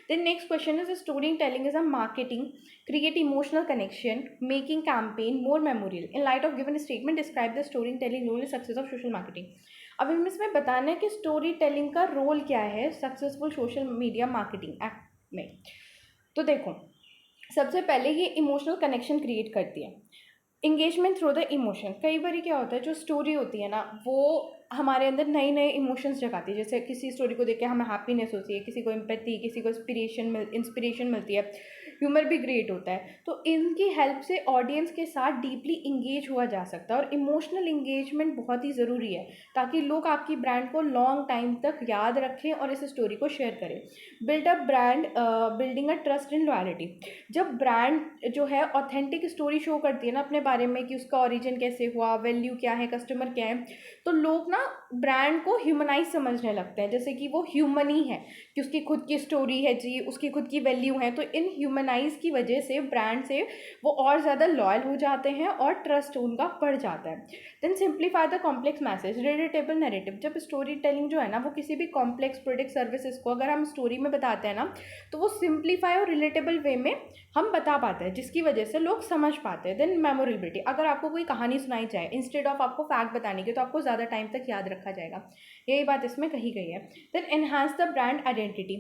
Then next question is story telling is a marketing create emotional connection, making campaign more memorable. In light of given statement, describe the storytelling role in success of social marketing. अब हमें इसमें बताना है कि story telling का role क्या है successful social media marketing act में। तो देखो, सबसे पहले ये इमोशनल कनेक्शन क्रिएट करती है, इंगेजमेंट थ्रू द इमोशन। कई बार क्या होता है, जो स्टोरी होती है ना, वो हमारे अंदर नए नए इमोशंस जगाती है। जैसे किसी स्टोरी को देख के हमें हैप्पीनेस होती है, किसी को एम्पैथी, किसी को इंस्पिरेशन मिलती है, ह्यूमर भी क्रिएट होता है। तो इनकी हेल्प से ऑडियंस के साथ डीपली इंगेज हुआ जा सकता है, और इमोशनल इंगेजमेंट बहुत ही ज़रूरी है ताकि लोग आपकी ब्रांड को लॉन्ग टाइम तक याद रखें और इस स्टोरी को शेयर करें। Build up brand building a trust in loyalty. जब ब्रांड जो है ऑथेंटिक स्टोरी शो करती है ना अपने बारे में, कि उसका ओरिजिन कैसे हुआ, वैल्यू क्या है, कस्टमर क्या है, तो लोग ना ब्रांड को ह्यूमनाइज समझने लगते हैं, जैसे कि वो ह्यूमन ही है, कि उसकी खुद की स्टोरी है जी, उसकी खुद की वैल्यू है। तो इन ह्यूमनाइज की वजह से ब्रांड से वो और ज़्यादा लॉयल हो जाते हैं और ट्रस्ट उनका बढ़ जाता है। Then simplify the complex message, relatable narrative. जब स्टोरी टेलिंग जो है ना, वो किसी भी कॉम्प्लेक्स प्रोडक्ट सर्विसेज को अगर हम स्टोरी में बताते हैं ना, तो वो सिंप्लीफाई और रिलेटेबल वे में हम बता पाते हैं, जिसकी वजह से लोग समझ पाते हैं। देन मेमोरेबिलिटी। अगर आपको कोई कहानी सुनाई जाए इंस्टेड ऑफ आपको फैक्ट बताने की, तो आपको ज़्यादा टाइम तक याद रखा जाएगा। यही बात इसमें कही गई है। Then enhance the brand identity.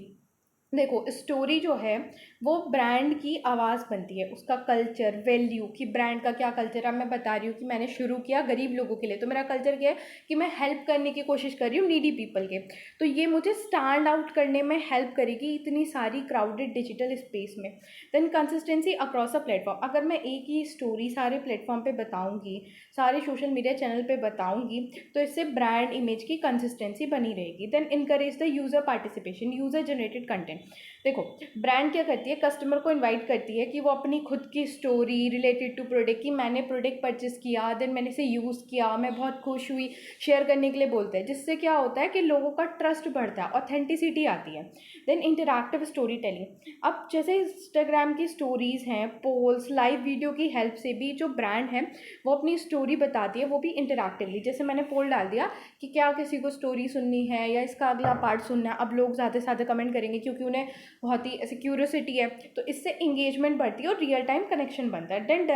देखो, स्टोरी जो है वो ब्रांड की आवाज़ बनती है, उसका कल्चर, वैल्यू कि ब्रांड का क्या कल्चर है। अब मैं बता रही हूँ कि मैंने शुरू किया गरीब लोगों के लिए, तो मेरा कल्चर क्या है कि मैं हेल्प करने की कोशिश कर रही हूँ नीडी पीपल के। तो ये मुझे स्टैंड आउट करने में हेल्प करेगी इतनी सारी क्राउडेड डिजिटल स्पेस में। Then consistency across a platform, अगर मैं एक ही स्टोरी सारे प्लेटफॉर्म पे बताऊँगी, सारे सोशल मीडिया चैनल पे बताऊँगी, तो इससे ब्रांड इमेज की कंसिस्टेंसी बनी रहेगी। Then encourage the user participation, user generated content. देखो, ब्रांड क्या करती है, कस्टमर को इनवाइट करती है कि वो अपनी खुद की स्टोरी रिलेटेड टू प्रोडक्ट, कि मैंने प्रोडक्ट परचेस किया, देन मैंने इसे यूज़ किया, मैं बहुत खुश हुई, शेयर करने के लिए बोलते हैं, जिससे क्या होता है कि लोगों का ट्रस्ट बढ़ता है, ऑथेंटिसिटी आती है। देन इंटरैक्टिव स्टोरी टेलिंग, अब जैसे इंस्टाग्राम की स्टोरीज़ हैं, पोल्स, लाइव वीडियो की हेल्प से भी जो ब्रांड है वो अपनी स्टोरी बताती है, वो भी इंटरैक्टिवली। जैसे मैंने पोल डाल दिया कि क्या किसी को स्टोरी सुननी है या इसका अगला पार्ट सुनना है, अब लोग ज़्यादा से ज़्यादा कमेंट करेंगे क्योंकि उन्हें बहुत ही ऐसी क्यूरियोसिटी है, तो इससे इंगेजमेंट बढ़ती है और रियल टाइम कनेक्शन बनता है। Then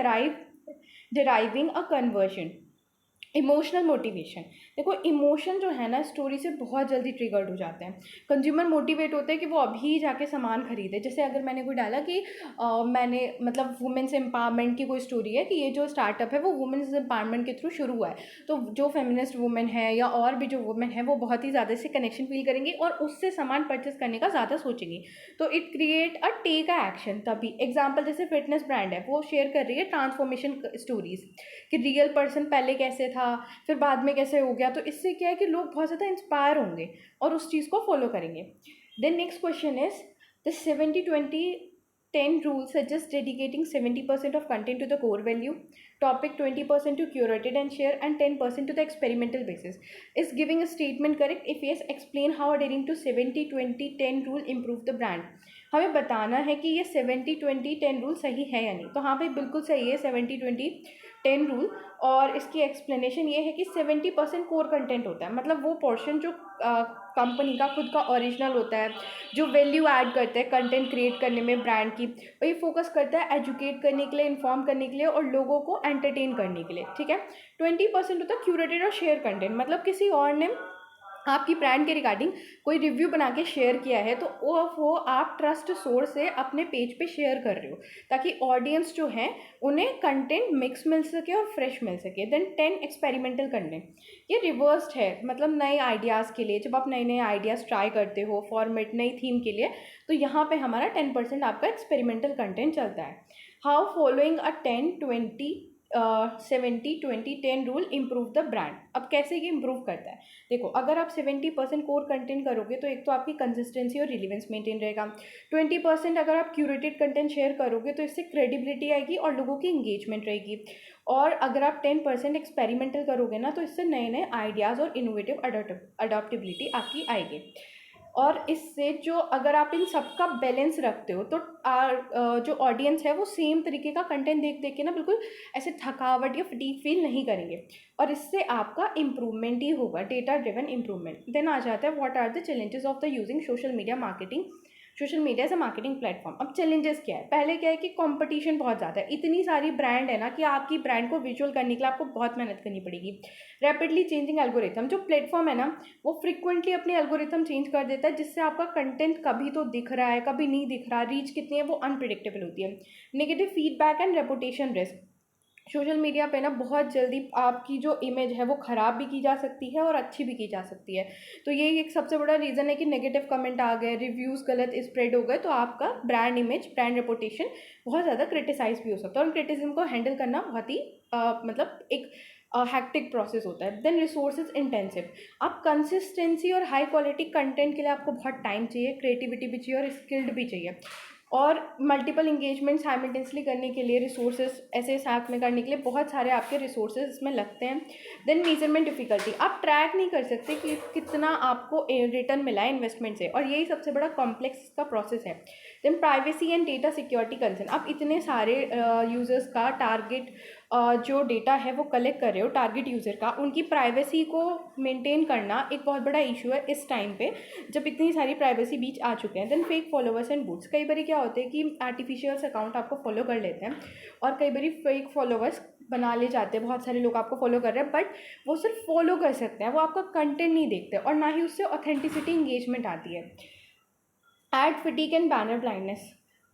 deriving a conversion, emotional motivation. देखो, इमोशन जो है ना स्टोरी से बहुत जल्दी ट्रिगर्ड हो जाते हैं। कंज्यूमर मोटिवेट होते हैं कि वो अभी जाके सामान खरीदे। जैसे अगर मैंने कोई डाला कि मैंने मतलब वुमेन्स एम्पावरमेंट की कोई स्टोरी है कि ये जो स्टार्टअप है वो वुमेन्स एम्पावरमेंट के थ्रू शुरू हुआ है, तो जो फेमिनिस्ट वुमेन है या और भी जो वुमेन है वो बहुत ही ज़्यादा से कनेक्शन फील करेंगी और उससे सामान परचेस करने का ज़्यादा सोचेंगी। तो it create a take a action. तभी एग्जाम्पल जैसे फिटनेस ब्रांड है, वो शेयर कर रही है ट्रांसफॉर्मेशन स्टोरीज कि रियल पर्सन पहले कैसे था, फिर बाद में कैसे हो गया। तो इससे क्या है कि लोग बहुत ज़्यादा इंस्पायर होंगे और उस चीज़ को फॉलो करेंगे। Then next question is the 70-20-10 rule suggests dedicating 70% of content to the core value, topic 20% to curated and share, and 10% to the experimental basis. Is giving a statement correct? If yes, explain how adhering to 70-20-10 rule improve the brand. हमें बताना है कि ये 70-20-10 rule सही है या नहीं। तो हाँ भाई, बिल्कुल सही है 70-20-10 रूल। और इसकी एक्सप्लेनेशन ये है कि 70% कोर कंटेंट होता है, मतलब वो पोर्शन जो कंपनी का खुद का ओरिजिनल होता है, जो वैल्यू ऐड करता है कंटेंट क्रिएट करने में ब्रांड की, वही फोकस करता है एजुकेट करने के लिए, इन्फॉर्म करने के लिए और लोगों को एंटरटेन करने के लिए। ठीक है। 20% होता है क्यूरेटेड और शेयर कंटेंट, मतलब किसी और ने आपकी ब्रांड के रिगार्डिंग कोई रिव्यू बना के शेयर किया है, तो वो आप ट्रस्ट सोर्स से अपने पेज पे शेयर कर रहे हो ताकि ऑडियंस जो है उन्हें कंटेंट मिक्स मिल सके और फ्रेश मिल सके। देन 10 एक्सपेरिमेंटल कंटेंट, ये रिवर्स्ड है, मतलब नए आइडियाज़ के लिए, जब आप नए नए आइडियाज़ ट्राई करते हो फॉर्मेट नई थीम के लिए, तो यहाँ पे हमारा 10% आपका एक्सपेरिमेंटल कंटेंट चलता है। How following a 10-20-70-20-10 rule improve the brand. अब कैसे ये इम्प्रूव करता है, देखो, अगर आप 70% कोर कंटेंट करोगे तो एक तो आपकी कंसिस्टेंसी और रिलीवेंस मेंटेन रहेगा। 20% अगर आप क्यूरेटेड कंटेंट शेयर करोगे तो इससे क्रेडिबिलिटी आएगी और लोगों की इंगेजमेंट रहेगी। और अगर आप 10% एक्सपेरिमेंटल करोगे ना, तो इससे नए नए आइडियाज़ और इनोवेटिव अडोप्टेबिलिटी आपकी आएगी। और इससे जो अगर आप इन सब का बैलेंस रखते हो तो जो ऑडियंस है वो सेम तरीके का कंटेंट देख देख के ना बिल्कुल ऐसे थकावट या फटीग फील नहीं करेंगे, और इससे आपका इम्प्रूवमेंट ही होगा, डेटा ड्रिवन इम्प्रूवमेंट। देन आ जाता है what are the challenges of the using social media marketing, social media as a marketing platform. अब चैलेंजेस क्या है, पहले क्या है कि कंपटीशन बहुत ज़्यादा है, इतनी सारी ब्रांड है ना कि आपकी ब्रांड को विजुअल करने के लिए आपको बहुत मेहनत करनी पड़ेगी। रैपिडली चेंजिंग एल्गोरिथम, जो प्लेटफॉर्म है ना वो फ्रिक्वेंटली अपने एल्गोरिथम चेंज कर देता है, जिससे आपका कंटेंट कभी तो दिख रहा है कभी नहीं दिख रहा, रीच कितनी है वो अनप्रिडिक्टेबल होती है। Negative feedback and reputation risk, social media पे ना बहुत जल्दी आपकी जो इमेज है वो ख़राब भी की जा सकती है और अच्छी भी की जा सकती है। तो ये एक सबसे बड़ा रीज़न है कि नेगेटिव कमेंट आ गए, रिव्यूज़ गलत स्प्रेड हो गए, तो आपका ब्रांड इमेज, ब्रांड रेपुटेशन बहुत ज़्यादा क्रिटिसाइज भी हो सकता है, और क्रिटिसिज्म को हैंडल करना बहुत ही मतलब एक हैक्टिक प्रोसेस होता है। देन रिसोर्सेज इंटेंसिव, आप कंसिस्टेंसी और हाई क्वालिटी कंटेंट के लिए आपको बहुत टाइम चाहिए, क्रिएटिविटी भी चाहिए और स्किल्ड भी चाहिए, और मल्टीपल इंगेजमेंट साइमल्टेनियसली करने के लिए रिसोर्सेज ऐसे साथ में करने के लिए बहुत सारे आपके रिसोर्सेज इसमें लगते हैं। देन मेजरमेंट डिफिकल्टी, आप ट्रैक नहीं कर सकते कि कितना आपको रिटर्न मिला है इन्वेस्टमेंट से, और यही सबसे बड़ा कॉम्प्लेक्स का प्रोसेस है। Then privacy and data security concern, आप इतने सारे यूज़र्स का टारगेट जो डेटा है वो कलेक्ट कर रहे हो, टारगेट यूज़र का, उनकी प्राइवेसी को मेंटेन करना एक बहुत बड़ा इशू है इस टाइम पे जब इतनी सारी प्राइवेसी बीच आ चुके हैं। Then fake followers and bots, कई बार क्या होता है कि आर्टिफिशियल अकाउंट आपको फॉलो कर लेते हैं और कई बार फेक फॉलोअर्स बना ले जाते हैं, बहुत सारे लोग आपको फॉलो कर रहे हैं, बट वो सिर्फ फॉलो कर सकते हैं, वो आपका कंटेंट नहीं देखते और ना ही उससे ऑथेंटिसिटी इंगेजमेंट आती है। Ad fatigue and banner blindness.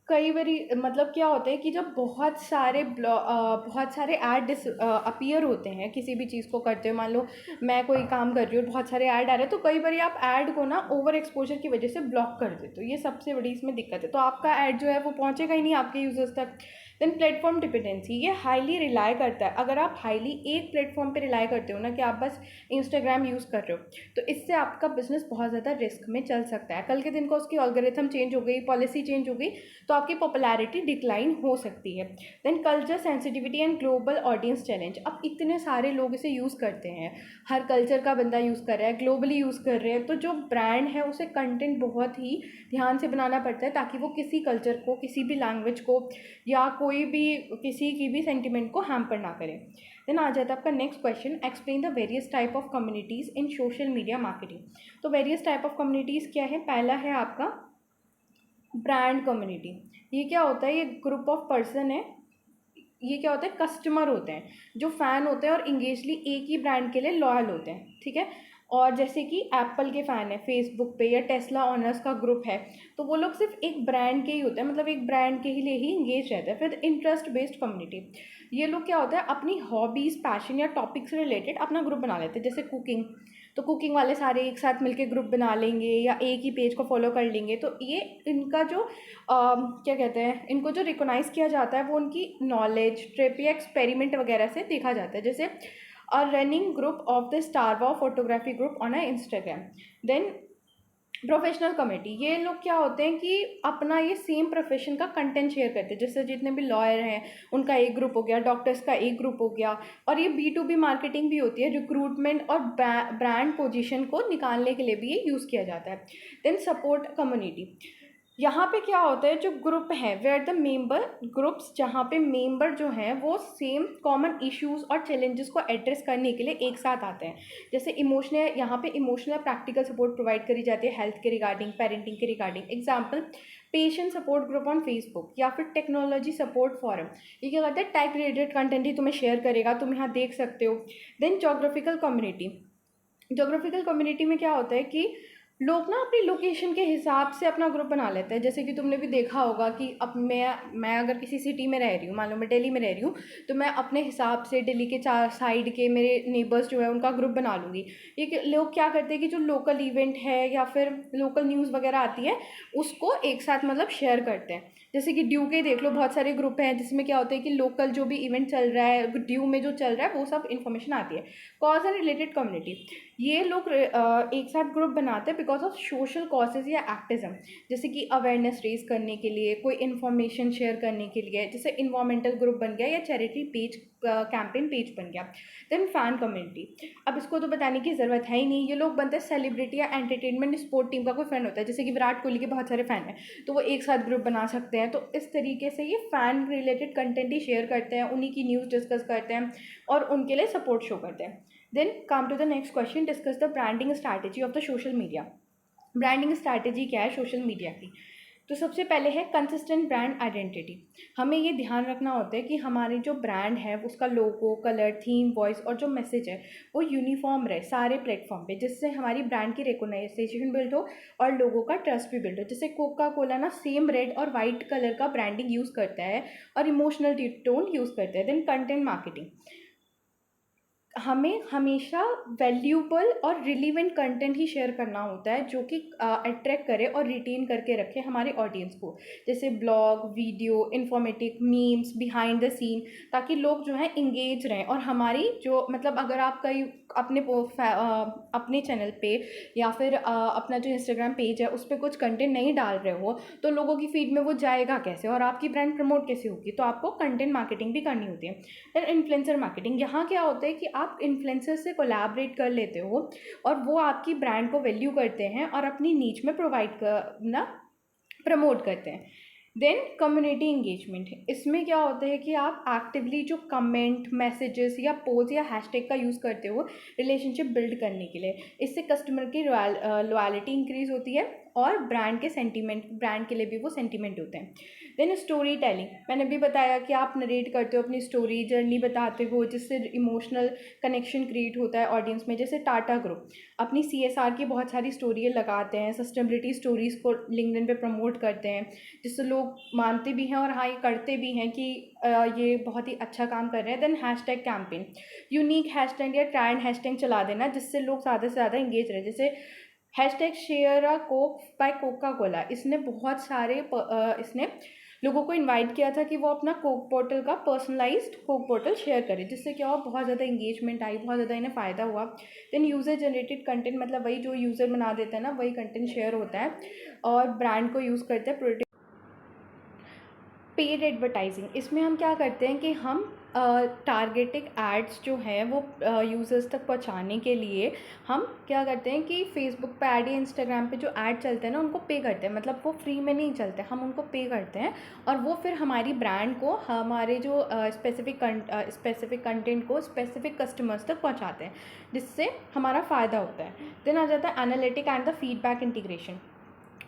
कई बारी मतलब क्या होता है कि जब बहुत सारे ऐड अपीयर होते हैं किसी भी चीज़ को करते हो, मान लो मैं कोई काम कर रही हूँ, बहुत सारे ऐड आ रहे हैं, तो कई बारी आप ऐड को ना ओवर एक्सपोजर की वजह से ब्लॉक कर देते हो। ये सबसे बड़ी इसमें दिक्कत है, तो आपका ऐड जो है वो पहुँचेगा ही नहीं आपके यूजर्स तक। देन प्लेटफॉर्म डिपेंडेंसी, ये हाईली रिलाई करता है। अगर आप हाईली एक प्लेटफॉर्म पे रिलाई करते हो ना, कि आप बस इंस्टाग्राम यूज़ कर रहे हो, तो इससे आपका बिजनेस बहुत ज़्यादा रिस्क में चल सकता है। कल के दिन को उसकी एल्गोरिथम चेंज हो गई, पॉलिसी चेंज हो गई, तो आपकी पॉपुलैरिटी डिक्लाइन हो सकती है। Then culture sensitivity and global audience challenge. अब इतने सारे लोग इसे यूज़ करते हैं, हर कल्चर का बंदा यूज़ कर रहा है, ग्लोबली यूज़ कर रहे हैं, तो जो ब्रांड है उसे कंटेंट बहुत ही ध्यान से बनाना पड़ता है ताकि वो किसी कल्चर को, किसी भी लैंग्वेज को, या कोई भी किसी की भी सेंटिमेंट को हैम्पर ना करे। देन आ जाता है आपका next question, explain the various type of communities in social media marketing. तो वेरियस टाइप ऑफ कम्युनिटीज़ क्या है? पहला है आपका ब्रांड कम्युनिटी। ये क्या होता है? ये ग्रुप ऑफ पर्सन है, ये क्या होता है? कस्टमर होते हैं जो फ़ैन होते हैं और इंगेजली एक ही ब्रांड के लिए लॉयल होते हैं, ठीक है। और जैसे कि एप्पल के फ़ैन है फेसबुक पे, या टेस्ला ऑनर्स का ग्रुप है, तो वो लोग सिर्फ एक ब्रांड के ही होते हैं, मतलब एक ब्रांड के ही लिए ही इंगेज रहते हैं। फिर इंटरेस्ट बेस्ड कम्युनिटी, ये लोग क्या होता है? अपनी हॉबीज़, पैशन या टॉपिक से रिलेटेड अपना ग्रुप बना लेते हैं। जैसे कुकिंग, तो कुकिंग वाले सारे एक साथ मिलके ग्रुप बना लेंगे या एक ही पेज को फॉलो कर लेंगे। तो ये इनका जो क्या कहते हैं, इनको जो रिकोनाइज़ किया जाता है वो उनकी नॉलेज, ट्रिप या एक्सपेरिमेंट वगैरह से देखा जाता है। जैसे running group of the star war photography group on a Instagram. Then professional committee, ये लोग क्या होते हैं कि अपना ये सेम प्रोफेशन का कंटेंट शेयर करते हैं। जैसे जितने भी लॉयर हैं उनका एक ग्रुप हो गया, डॉक्टर्स का एक ग्रुप हो गया, और ये B2B मार्केटिंग भी होती है, रिक्रूटमेंट और ब्रांड पोजीशन को निकालने के लिए भी ये यूज़ किया जाता है। देन सपोर्ट कम्युनिटी, यहाँ पे क्या होता है? जो ग्रुप है वेयर द मेंबर ग्रुप्स, जहाँ पे मेंबर जो हैं वो सेम कॉमन इश्यूज और चैलेंजेस को एड्रेस करने के लिए एक साथ आते हैं। जैसे इमोशनल, यहाँ पे इमोशनल प्रैक्टिकल सपोर्ट प्रोवाइड करी जाती है हेल्थ के रिगार्डिंग, पेरेंटिंग के regarding. Example, patient support group on Facebook, या फिर टेक्नोलॉजी सपोर्ट फॉरम। ये क्या करता है? टेक रिलेटेड कंटेंट ही तुम्हें शेयर करेगा, तुम यहाँ देख सकते हो। Then geographical community, geographical community में क्या होता है कि लोग ना अपनी लोकेशन के हिसाब से अपना ग्रुप बना लेते हैं। जैसे कि तुमने भी देखा होगा कि अब मैं अगर किसी सिटी में रह रही हूँ, मान लो मैं दिल्ली में रह रही हूँ, तो मैं अपने हिसाब से दिल्ली के चार साइड के मेरे नेबर्स जो है उनका ग्रुप बना लूँगी। ये लोग क्या करते हैं कि जो लोकल इवेंट है या फिर लोकल न्यूज़ वगैरह आती है उसको एक साथ मतलब शेयर करते हैं। जैसे कि ड्यू के देख लो, बहुत सारे ग्रुप हैं जिसमें क्या होता है कि लोकल जो भी इवेंट चल रहा है, ड्यू में जो चल रहा है वो सब इन्फॉर्मेशन आती है। कॉज एंड रिलेटेड कम्युनिटी, ये लोग एक साथ ग्रुप बनाते हैं बिकॉज ऑफ सोशल कॉजेज या एक्टिज्म। जैसे कि अवेयरनेस रेज करने के लिए, कोई इन्फॉर्मेशन शेयर करने के लिए, जैसे इन्वायरमेंटल ग्रुप बन गया या चैरिटी पेज, कैंपेन पेज बन गया। देन फैन कम्युनिटी, अब इसको तो बताने की ज़रूरत है ही नहीं, ये लोग बनते हैं सेलिब्रिटी या एंटरटेनमेंट स्पोर्ट टीम का कोई फैन होता है। जैसे कि विराट कोहली के बहुत सारे फ़ैन हैं, तो वो एक साथ ग्रुप बना सकते हैं। तो इस तरीके से ये फ़ैन रिलेटेड कंटेंट ही शेयर करते हैं, उन्हीं की न्यूज़ डिस्कस करते हैं और उनके लिए सपोर्ट शो करते हैं। Then come to the next question, discuss the branding strategy of the social media. Branding strategy क्या है सोशल मीडिया की? तो सबसे पहले है कंसिस्टेंट ब्रांड आइडेंटिटी। हमें ये ध्यान रखना होता है कि हमारी जो ब्रांड है उसका लोगो, कलर, थीम, वॉइस और जो मैसेज है वो यूनिफॉर्म रहे सारे प्लेटफॉर्म पे, जिससे हमारी ब्रांड की रिकॉग्नाइजेशन बिल्ड हो और लोगों का ट्रस्ट भी बिल्ड हो। जैसे कोका कोला ना सेम रेड और वाइट कलर का ब्रांडिंग यूज़ करता है और इमोशनल टोन यूज़ करता है। देन कंटेंट मार्केटिंग, हमें हमेशा वैल्यूबल और रिलीवेंट कंटेंट ही शेयर करना होता है जो कि अट्रैक्ट करे और रिटेन करके रखे हमारे ऑडियंस को। जैसे blog, video, informative, memes, behind the scene, ताकि लोग जो हैं इंगेज रहें। और हमारी जो मतलब अगर आप कहीं अपने चैनल पे या फिर अपना जो इंस्टाग्राम पेज है उस पर कुछ कंटेंट नहीं डाल रहे हो, तो लोगों की फीड में वो जाएगा कैसे और आपकी ब्रांड प्रमोट कैसे होगी? तो आपको कंटेंट मार्केटिंग भी करनी होती है। फिर इन्फ्लुएंसर मार्केटिंग, यहाँ क्या होता है कि आप इन्फ्लुएंसर से कोलैबोरेट कर लेते हो और वो आपकी ब्रांड को वैल्यू करते हैं और अपनी नीच में प्रोवाइड करना प्रमोट करते हैं। देन कम्युनिटी इंगेजमेंट, इसमें क्या होता है कि आप एक्टिवली जो कमेंट, मैसेजेस या पोस्ट या हैशटैग का यूज़ करते हो रिलेशनशिप बिल्ड करने के लिए। इससे कस्टमर की लॉयल्टी इंक्रीज होती है और ब्रांड के लिए भी वो सेंटीमेंट होते हैं। देन स्टोरी टेलिंग, मैंने भी बताया कि आप नरेट करते हो, अपनी स्टोरी जर्नी बताते हो, जिससे इमोशनल कनेक्शन क्रिएट होता है ऑडियंस में। जैसे टाटा ग्रुप अपनी CSR की बहुत सारी स्टोरी लगाते हैं, सस्टेनेबिलिटी स्टोरीज़ को लिंक्डइन पे प्रमोट करते हैं, जिससे लोग मानते भी हैं और हाँ ये करते भी हैं कि ये बहुत ही अच्छा काम कर रहे हैं। Then hashtag campaign, unique hashtag या ट्रेंड हैशटैग चला देना, जिससे लोग ज़्यादा से ज़्यादा इंगेज रहे। जैसे hashtag share a Coke by Coca Cola, इसने बहुत सारे इसने लोगों को इनवाइट किया था कि वो अपना कोक बॉटल का पर्सनलाइज्ड कोक बॉटल शेयर करें, जिससे क्या हुआ, बहुत ज़्यादा इंगेजमेंट आई, बहुत ज़्यादा इन्हें फ़ायदा हुआ। देन यूज़र जनरेटेड कंटेंट, मतलब वही जो यूज़र बना देता है ना, वही कंटेंट शेयर होता है और ब्रांड को यूज़ करते हैं। पेड एडवर्टाइजिंग, इसमें हम क्या करते हैं कि हम टारगेटिंग एड्स जो हैं वो यूज़र्स तक पहुंचाने के लिए हम क्या करते हैं कि फेसबुक पे ऐड या इंस्टाग्राम पे जो ऐड चलते हैं ना, उनको पे करते हैं। मतलब वो फ्री में नहीं चलते, हम उनको पे करते हैं और वो फिर हमारी ब्रांड को, हमारे जो स्पेसिफिक कंटेंट को स्पेसिफिक कस्टमर्स तक पहुँचाते हैं, जिससे हमारा फ़ायदा होता है। देन आ जाता है analytic and the feedback integration.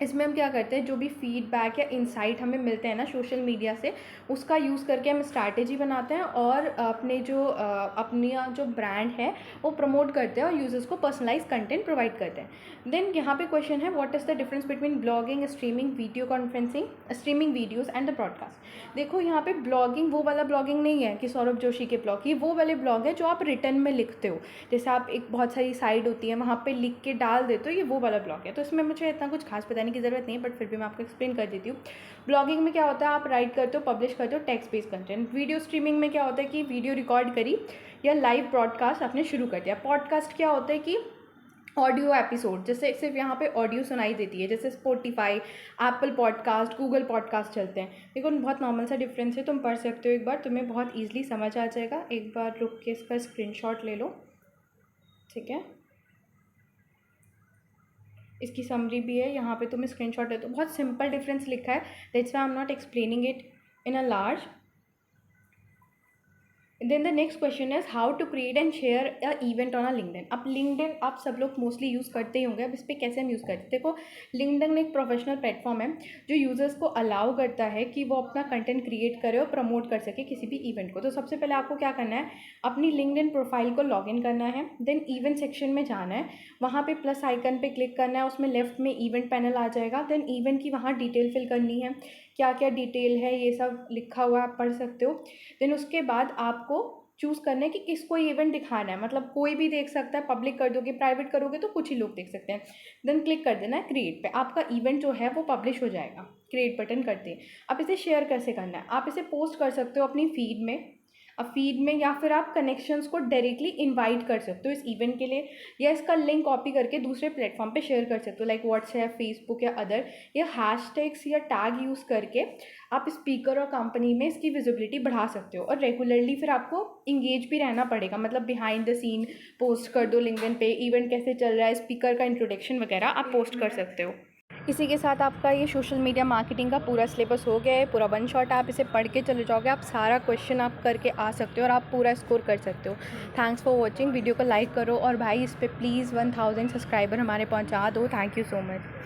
इसमें हम क्या करते हैं, जो भी फीडबैक या इंसाइट हमें मिलते हैं ना सोशल मीडिया से, उसका यूज़ करके हम स्ट्रैटेजी बनाते हैं और अपनी जो ब्रांड है वो प्रमोट करते हैं और यूज़र्स को पर्सनलाइज कंटेंट प्रोवाइड करते हैं। देन यहाँ पे क्वेश्चन है, what is the difference between blogging, streaming, video conferencing, streaming videos and the broadcast. देखो यहाँ पे ब्लॉगिंग वो वाला ब्लॉगिंग नहीं है कि सौरभ जोशी के ब्लॉग, ये वो वाले ब्लॉग है जो आप रिटर्न में लिखते हो। जैसे आप एक बहुत सारी साइट होती है वहाँ पे लिख के डाल देते हो, ये वो वाला ब्लॉग है। तो इसमें मुझे इतना कुछ खास बताने की ज़रूरत नहीं है, बट फिर भी मैं आपको एक्सप्लेन कर देती हूँ। ब्लॉगिंग में क्या होता है, आप राइट करते हो, पब्लिश करते हो text based content. Video streaming में क्या होता है कि वीडियो रिकॉर्ड करी या लाइव ब्रॉडकास्ट आपने शुरू कर दिया। पॉडकास्ट क्या होता है कि ऑडियो एपिसोड, जैसे सिर्फ यहाँ पे ऑडियो सुनाई देती है, जैसे Spotify, Apple podcast, Google podcast चलते हैं। देखो बहुत नॉर्मल सा डिफरेंस है, तुम पढ़ सकते हो एक बार, तुम्हें बहुत ईजिली समझ आ जाएगा। एक बार रुक के इसका स्क्रीनशॉट ले लो, ठीक है। इसकी समरी भी है यहाँ पे, तुम्हें स्क्रीनशॉट ले, तो बहुत सिंपल डिफरेंस लिखा है, that's why I am not explaining it in a large. Then the next question is how to create and share a event on a LinkedIn. अब लिंक्डइन आप सब लोग मोस्टली यूज़ करते ही होंगे। अब इस पर कैसे हम यूज़ करते हैं, देखो लिंक्डइन एक प्रोफेशनल प्लेटफॉर्म है जो यूज़र्स को अलाउ करता है कि वो अपना कंटेंट क्रिएट करे और प्रमोट कर सके किसी भी इवेंट को। तो सबसे पहले आपको क्या करना है, अपनी लिंक्डइन प्रोफाइल को लॉगिन करना है। देन इवेंट सेक्शन में जाना है, वहाँ पे प्लस आइकन पे क्लिक करना है, उसमें लेफ्ट में इवेंट पैनल आ जाएगा। देन इवेंट की वहाँ डिटेल फिल करनी है, क्या क्या डिटेल है ये सब लिखा हुआ आप पढ़ सकते हो। देन उसके बाद आपको चूज़ करना है कि किसको इवेंट दिखाना है, मतलब कोई भी देख सकता है। पब्लिक कर दोगे, प्राइवेट करोगे तो कुछ ही लोग देख सकते हैं। देन क्लिक कर देना है क्रिएट पे, आपका इवेंट जो है वो पब्लिश हो जाएगा क्रिएट बटन करते हैं। अब इसे शेयर कैसे करना है, आप इसे पोस्ट कर सकते हो अपनी फीड में, या फिर आप कनेक्शंस को डायरेक्टली इनवाइट कर सकते हो इस इवेंट के लिए, या इसका लिंक कॉपी करके दूसरे प्लेटफॉर्म पे शेयर कर सकते हो, लाइक व्हाट्सएप, फेसबुक या अदर, या हैशटैग्स या टैग यूज़ करके आप स्पीकर और कंपनी में इसकी विजिबिलिटी बढ़ा सकते हो। और रेगुलरली फिर आपको इंगेज भी रहना पड़ेगा, मतलब बिहाइंड द सीन पोस्ट कर दो लिंक्डइन पे, इवेंट कैसे चल रहा है, स्पीकर का इंट्रोडक्शन वगैरह आप पोस्ट कर सकते हो। इसी के साथ आपका ये सोशल मीडिया मार्केटिंग का पूरा सिलेबस हो गया है, पूरा वन शॉट। आप इसे पढ़ के चले जाओगे, आप सारा क्वेश्चन आप करके आ सकते हो और आप पूरा स्कोर कर सकते हो। थैंक्स फॉर वॉचिंग, वीडियो को लाइक करो और भाई इस पर प्लीज़ 1000 सब्सक्राइबर हमारे पहुंचा दो। Thank you so much.